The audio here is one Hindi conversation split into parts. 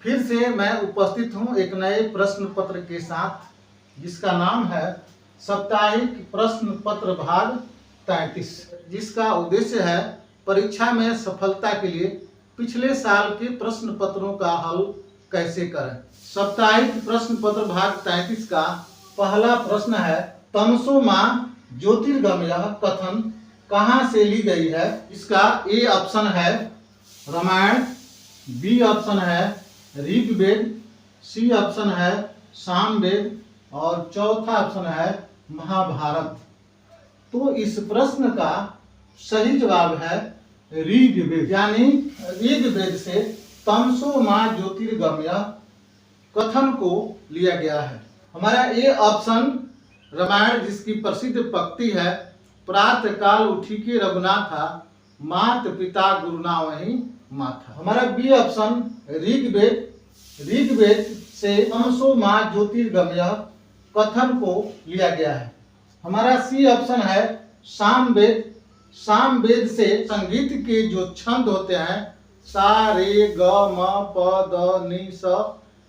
फिर से मैं उपस्थित हूं एक नए प्रश्न पत्र के साथ, जिसका नाम है साप्ताहिक प्रश्न पत्र भाग 33, जिसका उद्देश्य है परीक्षा में सफलता के लिए पिछले साल के प्रश्न पत्रों का हल कैसे करें। साप्ताहिक प्रश्न पत्र भाग 33 का पहला प्रश्न है, तमसो मां ज्योतिर्गमय कथन कहां से ली गई है। इसका ए ऑप्शन है रामायण, बी ऑप्शन है ऋग्वेद, सी ऑप्शन है सामवेद और चौथा ऑप्शन है महाभारत। तो इस प्रश्न का सही जवाब है ऋग्वेद, यानी ऋग्वेद से तमसो मां ज्योतिर्गमय कथन को लिया गया है। हमारा ये ऑप्शन रामायण, जिसकी प्रसिद्ध पंक्ति है, प्रातः काल उठी के रघुनाथा, मात पिता गुरुना वही माथा। हमारा बी ऑप्शन ऋग्वेद से तमसो मां ज्योतिर्गमय कथन को लिया गया है। हमारा सी ऑप्शन है सामवेद, सामवेद से संगीत के जो छंद होते हैं सा रे ग म प द नि स,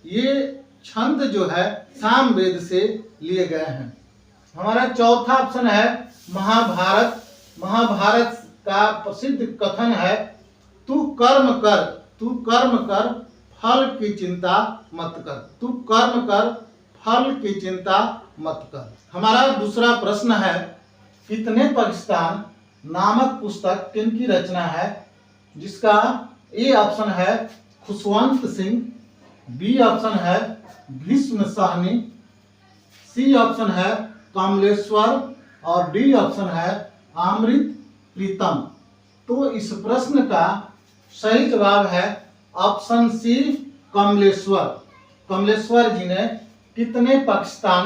ये छंद जो है सामवेद से लिए गए हैं। हमारा चौथा ऑप्शन है महाभारत। महाभारत का प्रसिद्ध कथन है, तू कर्म कर फल की चिंता मत कर, तू कर्म कर फल की चिंता मत कर। हमारा दूसरा प्रश्न है, कितने पाकिस्तान नामक पुस्तक किनकी रचना है। जिसका ए ऑप्शन है खुशवंत सिंह, बी ऑप्शन है भीष्म साहनी, सी ऑप्शन है कमलेश्वर और डी ऑप्शन है अमृत प्रीतम। तो इस प्रश्न का सही जवाब है ऑप्शन सी कमलेश्वर। कमलेश्वर जी ने कितने पाकिस्तान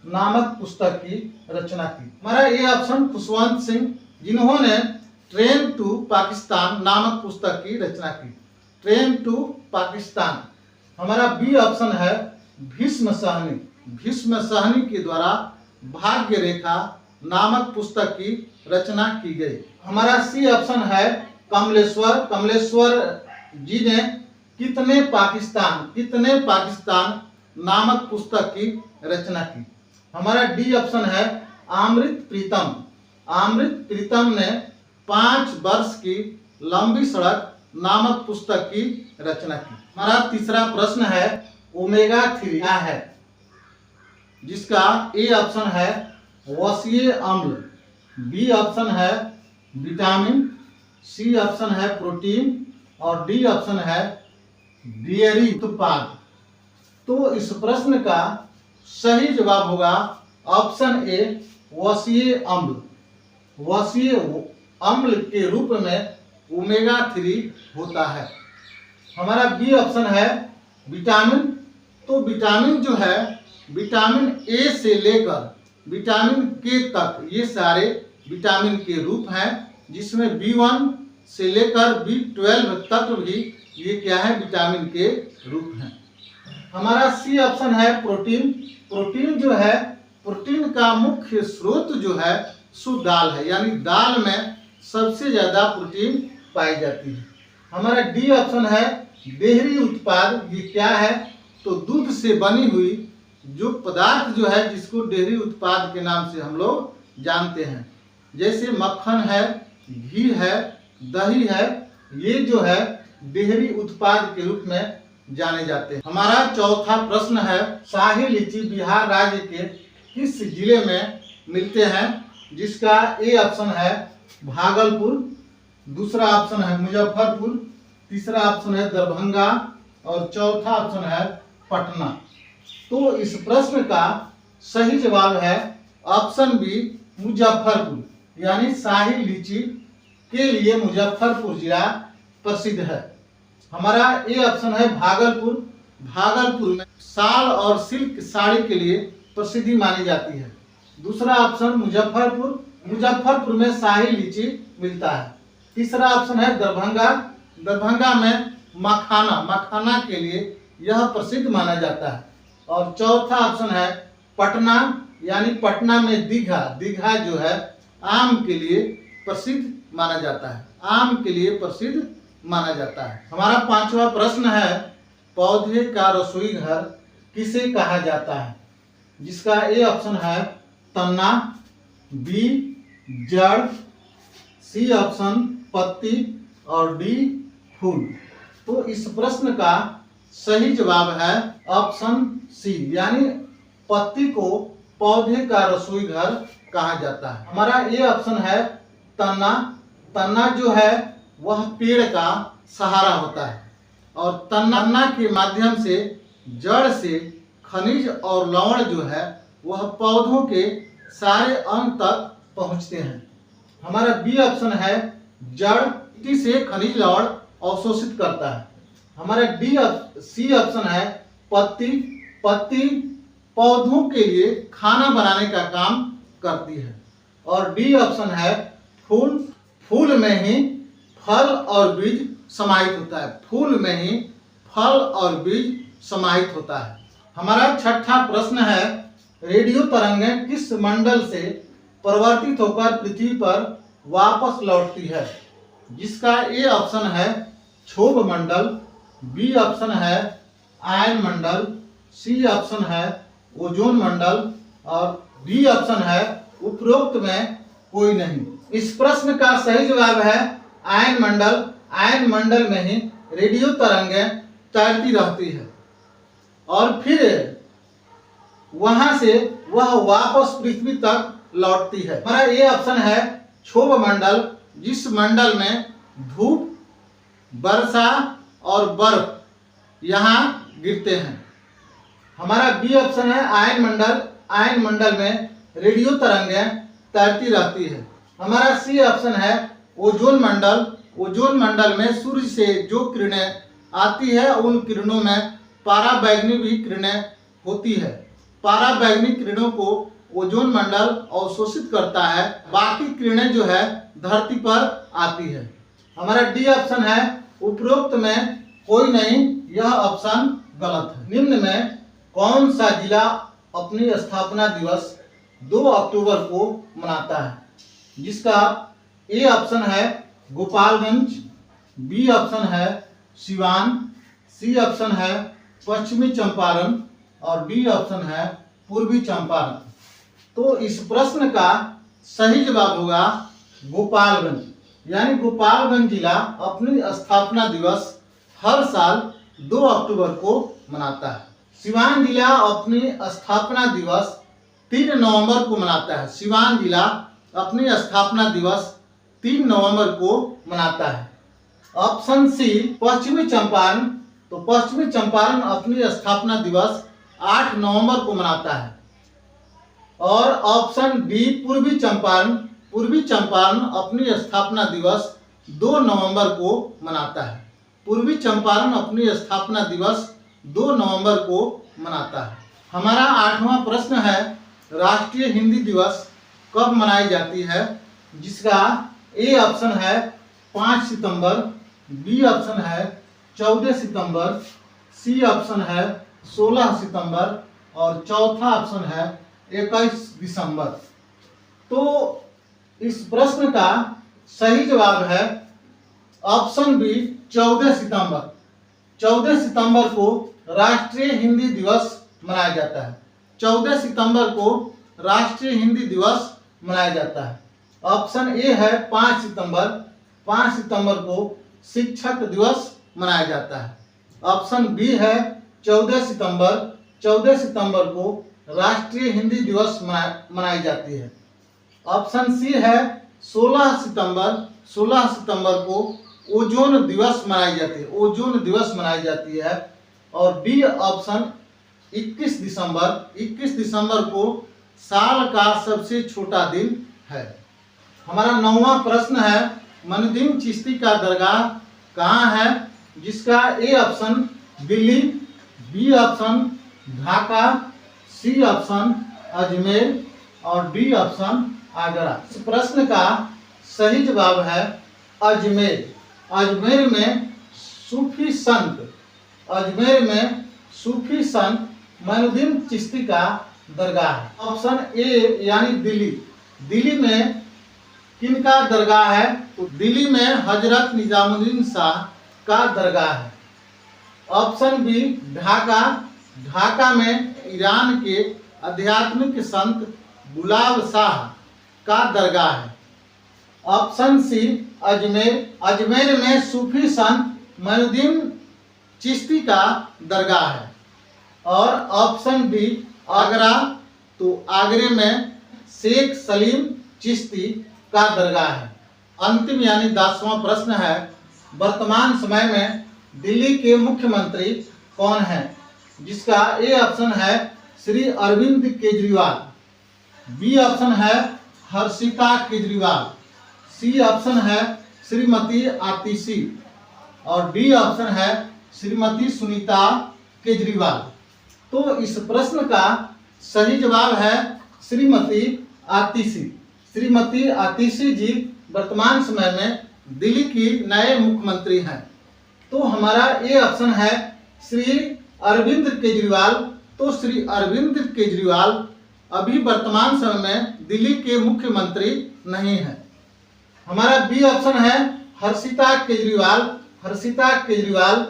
नामक पुस्तक की रचना की। हमारा ये ऑप्शन खुशवंत सिंह, जिन्होंने ट्रेन टू पाकिस्तान नामक पुस्तक की रचना की, ट्रेन टू पाकिस्तान। हमारा बी ऑप्शन है भीष्म साहनी, भीष्म साहनी के द्वारा भाग्य रेखा नामक पुस्तक की रचना की गई। हमारा सी ऑप्शन है कमलेश्वर, कमलेश्वर जी ने कितने पाकिस्तान नामक पुस्तक की रचना की। हमारा डी ऑप्शन है अमृत प्रीतम, अमृत प्रीतम ने 5 वर्ष की लंबी सड़क नामक पुस्तक की रचना की। हमारा तीसरा प्रश्न है, ओमेगा 3 क्या है। जिसका ए ऑप्शन है वसीय अम्ल, बी ऑप्शन है विटामिन, सी ऑप्शन है प्रोटीन और डी ऑप्शन है डेयरी उत्पाद। तो इस प्रश्न का सही जवाब होगा ऑप्शन ए वसीय अम्ल। वसीय अम्ल के रूप में ओमेगा 3 होता है। हमारा बी ऑप्शन है विटामिन। तो विटामिन जो है, विटामिन ए से लेकर विटामिन के तक, ये सारे विटामिन के रूप हैं, जिसमें B1 से लेकर B12 तक भी ये क्या है, विटामिन के रूप हैं। हमारा सी ऑप्शन है प्रोटीन। प्रोटीन जो है, प्रोटीन का मुख्य स्रोत जो है शुद्ध दाल है, यानी दाल में सबसे ज्यादा प्रोटीन पाई जाती है। हमारा डी ऑप्शन है डेयरी उत्पाद। ये क्या है, तो दूध से बनी हुई जो पदार्थ जो है, जिसको डेयरी उत्पाद के नाम से हम लोग जानते हैं, जैसे मक्खन है, घी है, दही है, ये जो है डेयरी उत्पाद के रूप में जाने जाते हैं। हमारा चौथा प्रश्न है, शाही लीची बिहार राज्य के किस जिले में मिलते हैं। जिसका ए ऑप्शन है भागलपुर, दूसरा ऑप्शन है मुजफ्फरपुर, तीसरा ऑप्शन है दरभंगा और चौथा ऑप्शन है पटना। तो इस प्रश्न का सही जवाब है ऑप्शन बी मुजफ्फरपुर, यानी शाही लीची के लिए मुजफ्फरपुर जिला प्रसिद्ध है। हमारा ए ऑप्शन है भागलपुर। भागलपुर में साल और सिल्क साड़ी के लिए प्रसिद्धि मानी जाती है। दूसरा ऑप्शन मुजफ्फरपुर, मुजफ्फरपुर में शाही लीची मिलता है। तीसरा ऑप्शन है दरभंगा, दरभंगा में मखाना के लिए यह प्रसिद्ध माना जाता है। और चौथा ऑप्शन है पटना, यानी पटना में दीघा जो है आम के लिए प्रसिद्ध माना जाता है, आम के लिए प्रसिद्ध माना जाता है। हमारा पांचवा प्रश्न है, पौधे का रसोई घर किसे कहा जाता है? जिसका ए ऑप्शन है तना, बी जड़, सी ऑप्शन पत्ती और डी फूल। तो इस प्रश्न का सही जवाब है ऑप्शन सी, यानी पत्ती को पौधे का रसोई घर कहा जाता है। हमारा ये ऑप्शन है तना। तना जो है वह पेड़ का सहारा होता है और तना के माध्यम से जड़ से खनिज और लवण जो है वह पौधों के सारे अंग तक पहुंचते हैं। हमारा बी ऑप्शन है जड़, मिट्टी से खनिज लवण अवशोषित करता है। हमारा सी ऑप्शन है पत्ती। पत्ती पौधों के लिए खाना बनाने का काम करती है। और डी ऑप्शन है फूल। फूल में ही फल और बीज समाहित होता है। फूल में ही फल और बीज समाहित होता है। हमारा छठा प्रश्न है रेडियो तरंगें किस मंडल से परिवर्तित होकर पृथ्वी पर वापस लौटती है? जिसका ए ऑप्शन है क्षोभ मंडल, बी ऑप्शन है आयन मंडल, सी ऑप्शन है ओजोन मंडल और डी ऑप्शन है उपरोक्त में कोई नहीं। इस प्रश्न का सही जवाब है आयन मंडल। आयन मंडल में ही रेडियो तरंगें तैरती रहती है और फिर वहां से वह वापस पृथ्वी तक लौटती है। हमारा ये ऑप्शन है क्षोभ मंडल, जिस मंडल में धूप, वर्षा और बर्फ यहाँ गिरते हैं। हमारा बी ऑप्शन है आयन मंडल। आयन मंडल में रेडियो तरंगें तैरती रहती है। हमारा सी ऑप्शन है ओजोन मंडल। ओजोन मंडल में सूर्य से जो किरणें आती है उन किरणों में पराबैंगनी भी किरणें होती है। पराबैंगनी किरणों को ओजोन मंडल अवशोषित करता है, बाकी किरणें जो है धरती पर आती है। हमारा डी ऑप्शन है उपरोक्त में कोई नहीं, यह ऑप्शन गलत है। निम्न में कौन सा जिला अपनी स्थापना दिवस 2 अक्टूबर को मनाता है? जिसका ए ऑप्शन है गोपालगंज, बी ऑप्शन है सिवान, सी ऑप्शन है पश्चिमी चंपारण और डी ऑप्शन है पूर्वी चंपारण। तो इस प्रश्न का सही जवाब होगा गोपालगंज, यानी गोपालगंज जिला अपनी स्थापना दिवस हर साल 2 अक्टूबर को मनाता है। सिवान जिला अपनी स्थापना दिवस 3 नवंबर को मनाता है। सिवान जिला अपनी स्थापना दिवस 3 नवंबर को मनाता है। ऑप्शन सी पश्चिमी चंपारण, तो पश्चिमी चंपारण अपनी स्थापना दिवस 8 नवंबर को मनाता है। और ऑप्शन डी पूर्वी चंपारण, पूर्वी चंपारण अपनी स्थापना दिवस 2 नवंबर को मनाता है। पूर्वी चंपारण अपनी स्थापना दिवस 2 नवंबर को मनाता है। हमारा 8वां प्रश्न है राष्ट्रीय हिंदी दिवस कब मनाई जाती है? जिसका ए ऑप्शन है 5 सितंबर, बी ऑप्शन है 14 सितंबर, सी ऑप्शन है 16 सितंबर और चौथा ऑप्शन है 21 दिसंबर। तो इस प्रश्न का सही जवाब है ऑप्शन बी 14 सितंबर। 14 सितंबर को राष्ट्रीय हिंदी दिवस मनाया जाता है। 14 सितंबर को राष्ट्रीय हिंदी दिवस मनाया जाता है। ऑप्शन ए है 5 सितंबर। 5 सितंबर को शिक्षक दिवस मनाया जाता है। ऑप्शन बी है 14 सितंबर। 14 सितंबर को राष्ट्रीय हिंदी दिवस मनाई जाती है। ऑप्शन सी है 16 सितंबर। 16 सितंबर को ओजोन दिवस मनाई जाती है। ओजोन दिवस मनाई जाती है। और डी ऑप्शन 21 दिसंबर। 21 दिसंबर को साल का सबसे छोटा दिन है। हमारा 9वां प्रश्न है मनुद्दीन चिश्ती का दरगाह कहाँ है? जिसका A option Delhi, B option Dhaka, C option Ajmer और डी ऑप्शन आगरा। इस प्रश्न का सही जवाब है अजमेर। अजमेर में सूफी संत, अजमेर में सूफी संत मनुद्दीन चिश्ती का दरगाह है। ऑप्शन ए यानी दिल्ली। दिल्ली में किनका दरगाह है? तो दिल्ली में हजरत निजामुद्दीन शाह का दरगाह है। ऑप्शन बी ढाका, ढाका में ईरान के आध्यात्मिक संत गुलाब शाह का दरगाह है। ऑप्शन सी अजमेर, अजमेर में सूफी संत मोइनुद्दीन चिश्ती का दरगाह है। और ऑप्शन डी आगरा, तो आगरे में शेख सलीम चिश्ती का दरगाह है। अंतिम यानी 10वां प्रश्न है, वर्तमान समय में दिल्ली के मुख्यमंत्री कौन है? जिसका ए ऑप्शन है श्री अरविंद केजरीवाल, बी ऑप्शन है हर्षिता केजरीवाल, सी ऑप्शन है श्रीमती आतिशी और डी ऑप्शन है श्रीमती सुनीता केजरीवाल। तो इस प्रश्न का सही जवाब है श्रीमती आतिशी। श्रीमती आतिशी जी वर्तमान समय में दिल्ली की नए मुख्यमंत्री हैं। तो हमारा ए ऑप्शन है श्री अरविंद केजरीवाल। तो श्री अरविंद केजरीवाल अभी वर्तमान समय में दिल्ली के मुख्यमंत्री नहीं है। हमारा बी ऑप्शन है हर्षिता केजरीवाल। हर्षिता केजरीवाल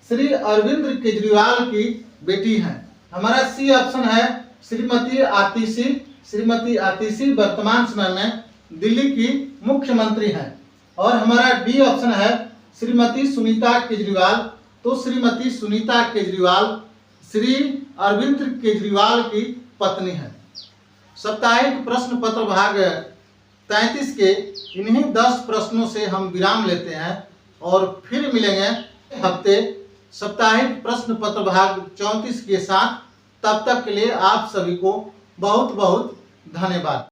श्री अरविंद केजरीवाल की बेटी हैं। हमारा सी ऑप्शन है श्रीमती आतिशी। श्रीमती आतिशी वर्तमान समय में दिल्ली की मुख्यमंत्री हैं। और हमारा डी ऑप्शन है श्रीमती सुनीता केजरीवाल। तो श्रीमती सुनीता केजरीवाल श्री अरविंद केजरीवाल की पत्नी है। साप्ताहिक प्रश्न पत्र भाग 33 के इन्हीं 10 प्रश्नों से हम विराम लेते हैं और फिर मिलेंगे हफ्ते साप्ताहिक प्रश्न पत्र भाग 34 के साथ। तब तक के लिए आप सभी को बहुत बहुत धन्यवाद।